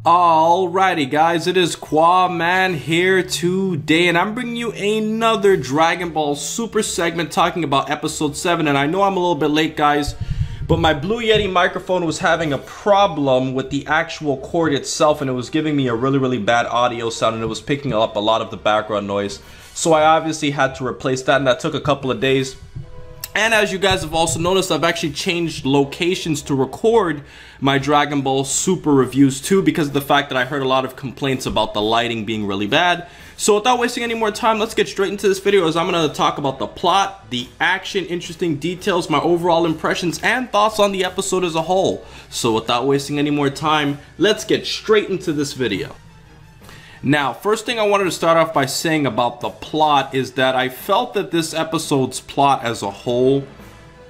Alrighty guys, it is Qaaman here today, and I'm bringing you another Dragon Ball Super segment talking about episode 7. And I know I'm a little bit late guys, but my Blue Yeti microphone was having a problem with the actual cord itself, and it was giving me a really bad audio sound, and it was picking up a lot of the background noise. So I obviously had to replace that, and that took a couple of days. And as you guys have also noticed, I've actually changed locations to record my Dragon Ball Super reviews too, because of the fact that I heard a lot of complaints about the lighting being really bad. So without wasting any more time, let's get straight into this video, as I'm going to talk about the plot, the action, interesting details, my overall impressions, and thoughts on the episode as a whole. So without wasting any more time, let's get straight into this video. Now, first thing I wanted to start off by saying about the plot is that I felt that this episode's plot as a whole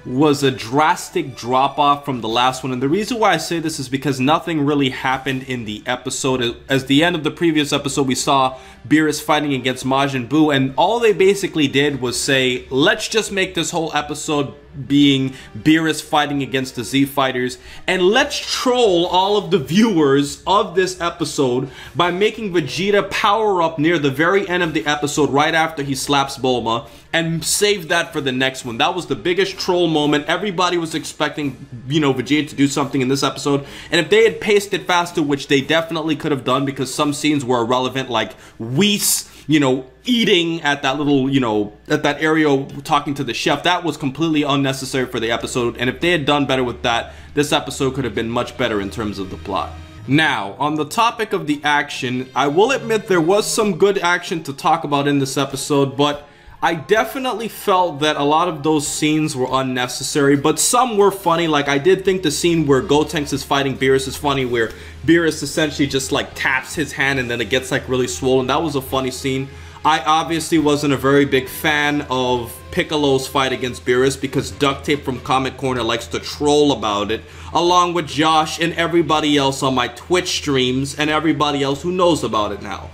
was a drastic drop-off from the last one. And the reason why I say this is because nothing really happened in the episode. As the end of the previous episode, we saw Beerus fighting against Majin Buu, and all they basically did was say, let's just make this whole episode being Beerus fighting against the Z Fighters, and let's troll all of the viewers of this episode by making Vegeta power up near the very end of the episode right after he slaps Bulma, and save that for the next one. That was the biggest troll moment. Everybody was expecting, you know, Vegeta to do something in this episode, and if they had paced it faster, which they definitely could have done because some scenes were irrelevant, like Whis, you know, eating at that little, you know, at that area talking to the chef, that was completely unnecessary for the episode. And if they had done better with that, this episode could have been much better in terms of the plot. Now, on the topic of the action, I will admit there was some good action to talk about in this episode, but I definitely felt that a lot of those scenes were unnecessary, but some were funny. Like, I did think the scene where Gotenks is fighting Beerus is funny, where Beerus essentially just like taps his hand and then it gets like really swollen. That was a funny scene. I obviously wasn't a very big fan of Piccolo's fight against Beerus because Duct Tape from Comic Corner likes to troll about it, along with Josh and everybody else on my Twitch streams and everybody else who knows about it now.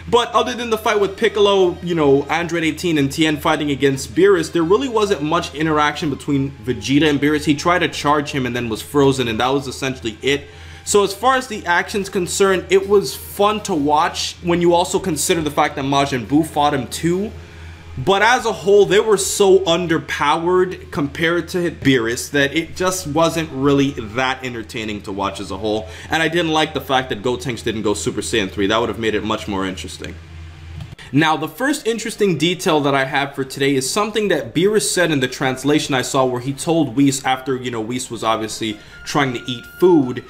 But other than the fight with Piccolo, you know, Android 18 and Tien fighting against Beerus, there really wasn't much interaction between Vegeta and Beerus. He tried to charge him and then was frozen, and that was essentially it. So as far as the action's concerned, it was fun to watch when you also consider the fact that Majin Buu fought him too. But as a whole, they were so underpowered compared to Beerus that it just wasn't really that entertaining to watch as a whole. And I didn't like the fact that Gotenks didn't go Super Saiyan 3. That would have made it much more interesting. Now, the first interesting detail that I have for today is something that Beerus said in the translation I saw, where he told Whis, after, you know, Whis was obviously trying to eat food,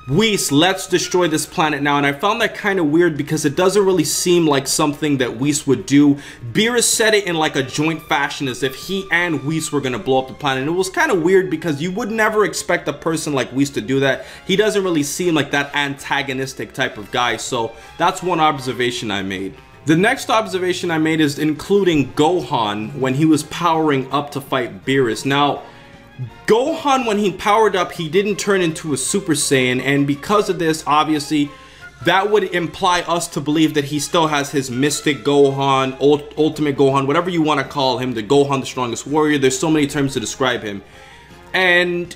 Whis, let's destroy this planet now. And I found that kind of weird because it doesn't really seem like something that Whis would do. Beerus said it in like a joint fashion, as if he and Whis were going to blow up the planet. And it was kind of weird because you would never expect a person like Whis to do that. He doesn't really seem like that antagonistic type of guy. So that's one observation I made. The next observation I made is including Gohan when he was powering up to fight Beerus. Now, Gohan, when he powered up, he didn't turn into a Super Saiyan, and because of this, obviously, that would imply us to believe that he still has his Mystic Gohan, Ultimate Gohan, whatever you want to call him, the Gohan, the strongest warrior. There's so many terms to describe him. And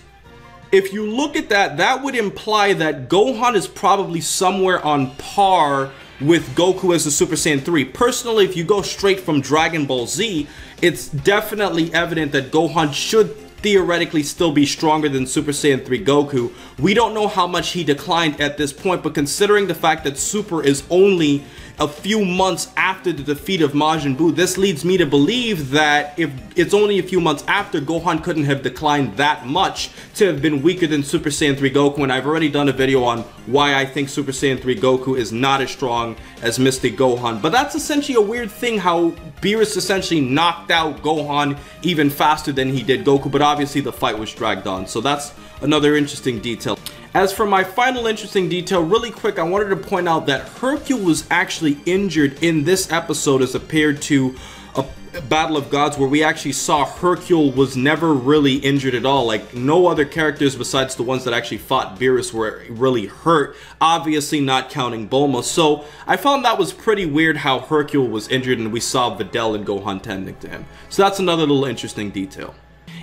if you look at that, that would imply that Gohan is probably somewhere on par with Goku as a Super Saiyan 3. Personally, if you go straight from Dragon Ball Z, it's definitely evident that Gohan should theoretically still be stronger than Super Saiyan 3 Goku. We don't know how much he declined at this point, but considering the fact that Super is only a few months after the defeat of Majin Buu, this leads me to believe that if it's only a few months after, Gohan couldn't have declined that much to have been weaker than Super Saiyan 3 Goku. And I've already done a video on why I think Super Saiyan 3 Goku is not as strong as Mystic Gohan. But that's essentially a weird thing, how Beerus essentially knocked out Gohan even faster than he did Goku, but obviously the fight was dragged on. So that's another interesting detail. As for my final interesting detail, really quick, I wanted to point out that Hercule was actually injured in this episode as compared to a Battle of Gods, where we actually saw Hercule was never really injured at all. Like, no other characters besides the ones that actually fought Beerus were really hurt, obviously not counting Bulma. So I found that was pretty weird how Hercule was injured and we saw Videl and Gohan tending to him. So that's another little interesting detail.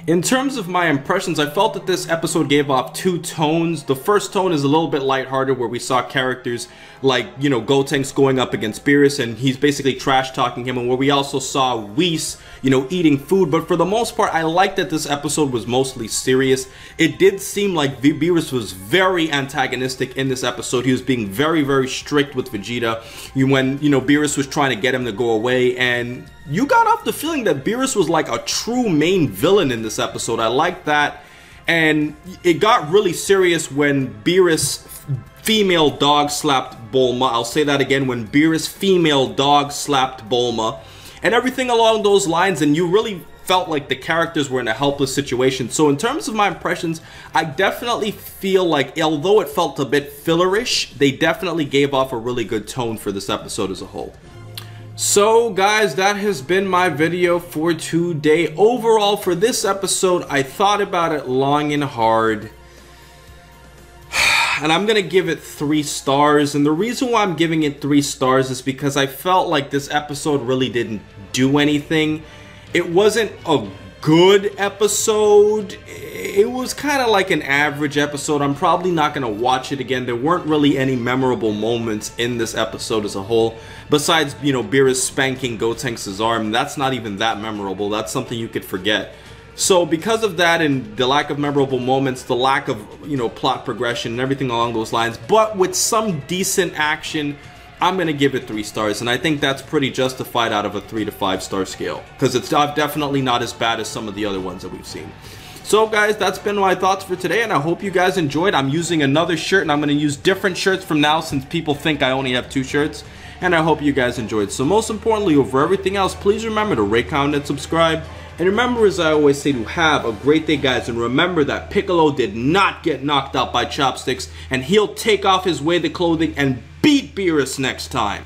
In terms of my impressions, I felt that this episode gave off two tones. The first tone is a little bit lighthearted, where we saw characters like, you know, Gotenks going up against Beerus, and he's basically trash-talking him, and where we also saw Whis, you know, eating food. But for the most part, I liked that this episode was mostly serious. It did seem like Beerus was very antagonistic in this episode. He was being very, very strict with Vegeta when, you know, Beerus was trying to get him to go away, and you got off the feeling that Beerus was like a true main villain in this episode. I liked that. And it got really serious when Beerus female dog slapped Bulma. I'll say that again, when Beerus female dog slapped Bulma. And everything along those lines, and you really felt like the characters were in a helpless situation. So in terms of my impressions, I definitely feel like, although it felt a bit fillerish, they definitely gave off a really good tone for this episode as a whole. So guys, that has been my video for today. Overall, for this episode, I thought about it long and hard, and I'm gonna give it 3 stars. And the reason why I'm giving it 3 stars is because I felt like this episode really didn't do anything. It wasn't a good episode. It was kind of like an average episode. I'm probably not going to watch it again. There weren't really any memorable moments in this episode as a whole. Besides, you know, Beerus spanking Gotenks' arm. That's not even that memorable. That's something you could forget. So because of that and the lack of memorable moments, the lack of, you know, plot progression and everything along those lines, but with some decent action, I'm going to give it 3 stars, and I think that's pretty justified out of a 3 to 5 star scale, because it's definitely not as bad as some of the other ones that we've seen. So guys, that's been my thoughts for today, and I hope you guys enjoyed. I'm using another shirt, and I'm going to use different shirts from now since people think I only have 2 shirts, and I hope you guys enjoyed. So most importantly, over everything else, please remember to rate, comment, and subscribe. And remember, as I always say, to have a great day, guys. And remember that Piccolo did not get knocked out by chopsticks, and he'll take off his weighted clothing and beat Beerus next time.